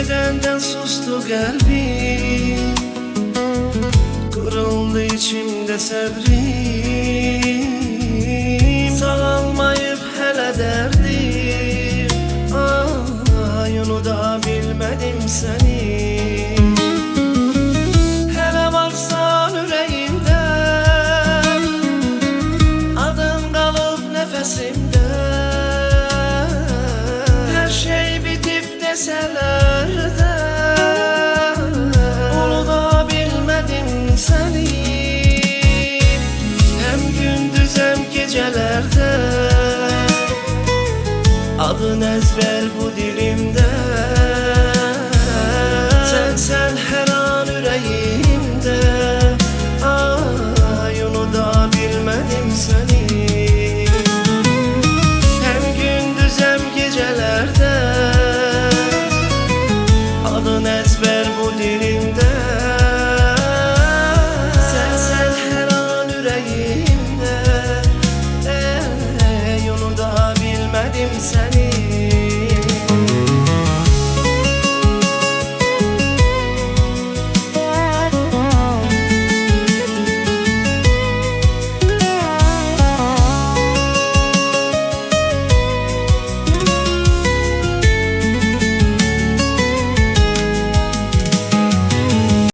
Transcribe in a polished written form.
Gedenden sustu kalbim, kırıldı içimde sabrim. Sağalmayıp hele derdim, ay unuda bilmedim seni. Hele varsan yüreğimde, adın kalıp nefesimde. Her şey bitip deseler de, unuda bilmedim seni. Hem gündüz hem gecelerde, adın ezber bu dilimde. Sen her an yüreğimde, ay unuda bilmedim seni. Hem gündüz hem gecelerde, adın ezber bu dilimde. Sen her an yüreğimde, unuda bilmedim seni.